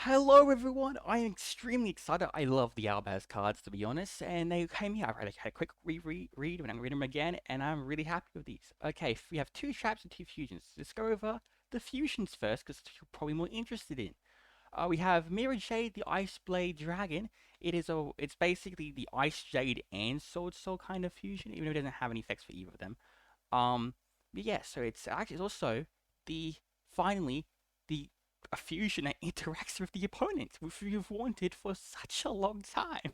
Hello everyone, I am extremely excited. I love the Albaz cards to be honest, and they came here. I had a quick read and I'm reading them again, and I'm really happy with these. Okay, we have two traps and two fusions. Let's go over the fusions first, because you're probably more interested in. We have Mirror Jade, the Ice Blade Dragon. It's basically the Ice Jade and Sword Soul kind of fusion, even though it doesn't have any effects for either of them. Um, but yeah, so it's also the finally the a fusion that interacts with the opponent, which we've wanted for such a long time.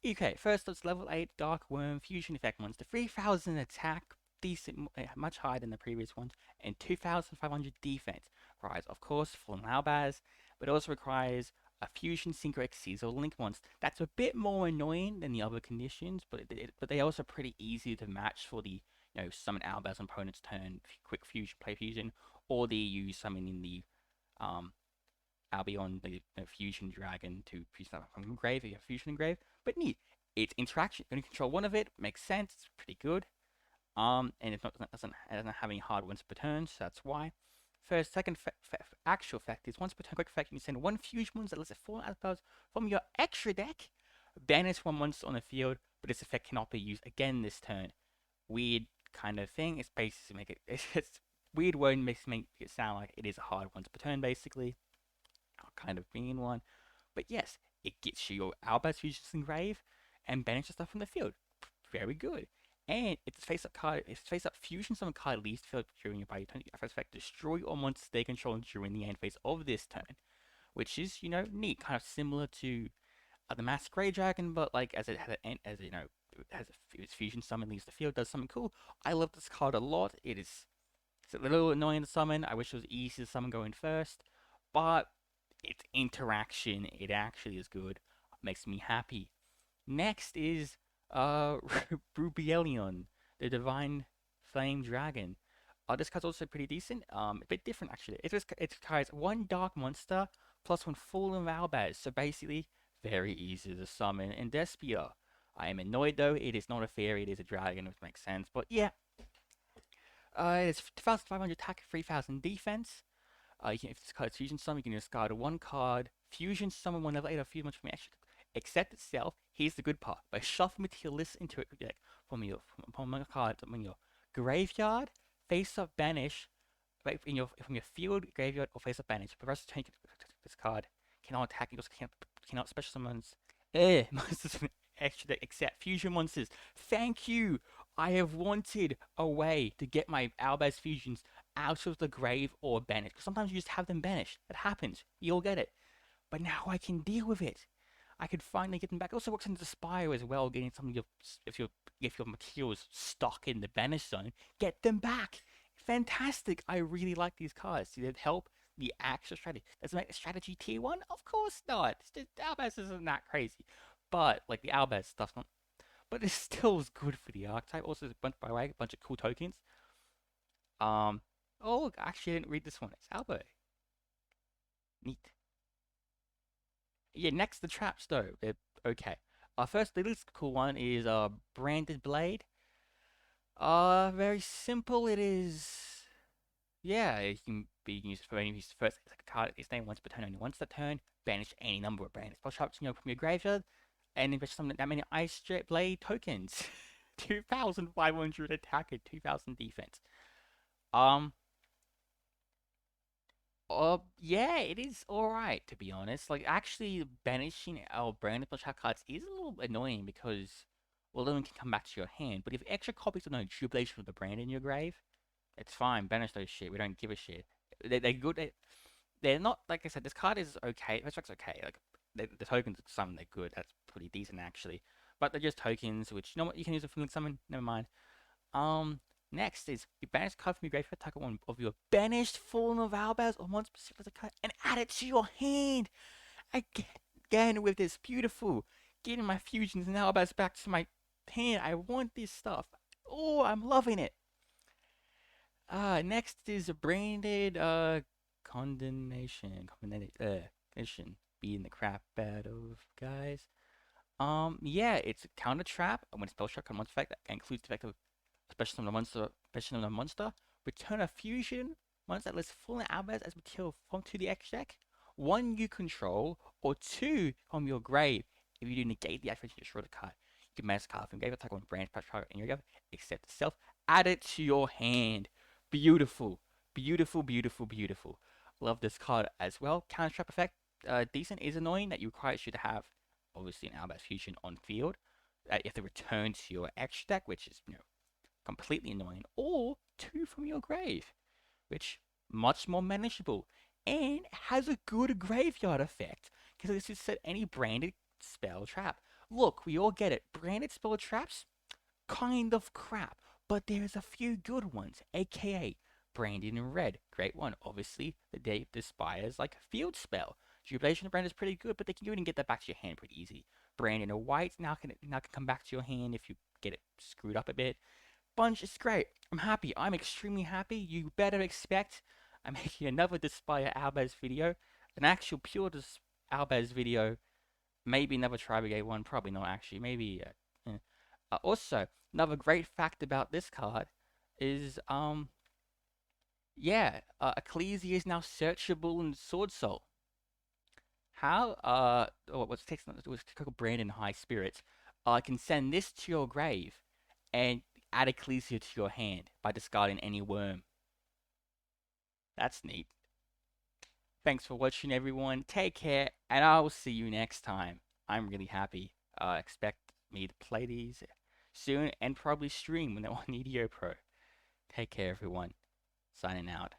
Okay, first it's level 8 Dark Worm Fusion Effect monster, 3000 attack, decent, much higher than the previous ones, and 2500 defense. Requires, of course, full Albaz, but it also requires a Fusion Synchro Exceeds or Link monster. That's a bit more annoying than the other conditions, but they're also pretty easy to match for the summon Albaz on opponent's turn, quick fusion, play fusion, or the use summon in the um Albion, the Fusion Dragon to fusion that from Grave. You have Fusion and Grave, but neat. It's interaction. You're going to control one of it. Makes sense. It's pretty good. And it doesn't have any hard ones per turn, so that's why. First, second actual effect is once per turn quick effect. You send one fusion monster that lets it fall out from your extra deck. Banish one monster on the field, but this effect cannot be used again this turn. Weird kind of thing. It's basically make it. It's weird word makes make it sound like it is a hard once per turn, basically kind of being one. But yes, it gets you your Albaz Fusions Engrave and banishes stuff from the field. Very good. And it's face up card. It's face up fusion summon card least field during your party turn. First effect, destroy all monsters they control during the end phase of this turn, which is neat, kind of similar to the Masquerade Dragon, but like as it had as it has its fusion summon leaves the field, does something cool. I love this card a lot. It's a little annoying to summon. I wish it was easy to summon going first, but its interaction, it actually is good. Makes me happy. Next is Rubielion, the Divine Flame Dragon. This card's also pretty decent. A bit different actually. It carries one Dark Monster plus one Fallen Albaz. So basically, very easy to summon in Despia. I am annoyed though. It is not a fairy. It is a dragon, which makes sense. But yeah, it's 2,500 attack, 3,000 defense. If this card is Fusion Summon, you can discard one card, Fusion Summon one level 8 or Fusion much from extra. Except itself, here's the good part. By shuffling materialists into it deck from a card from your graveyard, face up banish, right from your field, graveyard, or face up banish. But the rest of this card cannot attack, it cannot special summons monsters from extra deck except fusion monsters. Thank you! I have wanted a way to get my Albaz fusions out of the grave or banished. Because sometimes you just have them banished. It happens. You'll get it. But now I can deal with it. I can finally get them back. It also works into Spire as well, getting some of your if your materials stuck in the banish zone, get them back. Fantastic. I really like these cards. See, they help the actual strategy. Does it make the strategy tier one? Of course not. It's just, Albaz isn't that crazy. But like the Albaz stuff's not, but it still is good for the archetype. Also, there's by the way, a bunch of cool tokens. Um, oh, actually, I didn't read this one. It's Albo. Neat. Yeah, next the traps though. They're okay. First, the least cool one is branded blade. Very simple. It is. Yeah, it can be used for any use. First, it's like a card. Its name once per turn. Only once per turn. Banish any number of brands. Plus, traps from your graveyard, and invest some that many Ice Jet Blade tokens. 2,500 attack and 2,000 defense. Um, yeah, it is alright to be honest. Like, actually, banishing our branded plus cards is a little annoying because, well, then it can come back to your hand. But if extra copies of no jubilation of the brand in your grave, it's fine. Banish those shit. We don't give a shit. They're good. They're not, like I said, this card is okay. This track's okay. Like, the tokens, some they're good. That's pretty decent actually. But they're just tokens, which, you know what, you can use it for summon. Never mind. Um, Next is you banish card from your graveyard, target one of your banished Fallen of Albaz or one specific card and add it to your hand. Again with this beautiful getting my fusions and Albaz back to my hand. I want this stuff. Oh, I'm loving it. Next is a branded condemnation beating the crap out of guys. Yeah, it's a counter trap. When spell shot comes effect, that includes the effect of special on the monster. Return a fusion monster that lists full Albaz as material from to the X deck. one you control, or two from your grave. If you do negate the activation, destroy the card. You can manage the card from grave, attack on branch, patch target in your grave, except itself. Add it to your hand. Beautiful. Beautiful, beautiful, beautiful. Love this card as well. Counter trap effect, decent, is annoying that you quite should have, obviously, an Albaz Fusion on field. You have to return to your extra deck, which is, completely annoying. Or two from your grave, which much more manageable and has a good graveyard effect because this is set any branded spell trap. Look, we all get it. Branded spell traps, kind of crap, but there's a few good ones, aka Branded in red, great one. Obviously, the Day of the Spire is like a field spell. Jubilation of Brand is pretty good, but they can go and get that back to your hand pretty easy. Branded in white now can come back to your hand if you get it screwed up a bit. Bunch is great. I'm happy. I'm extremely happy. You better expect I'm making another Despire Albaz video, an actual pure Albaz video, maybe another Tri-Brigade one, probably not actually, maybe. Also, another great fact about this card is, yeah, Ecclesia is now searchable in Swordsoul. How, what's text? What's called Brandon High Spirits? I can send this to your grave and add Ecclesia to your hand by discarding any worm. That's neat. Thanks for watching, everyone. Take care, and I will see you next time. I'm really happy. Expect me to play these soon and probably stream when they're on EDO Pro. Take care, everyone. Signing out.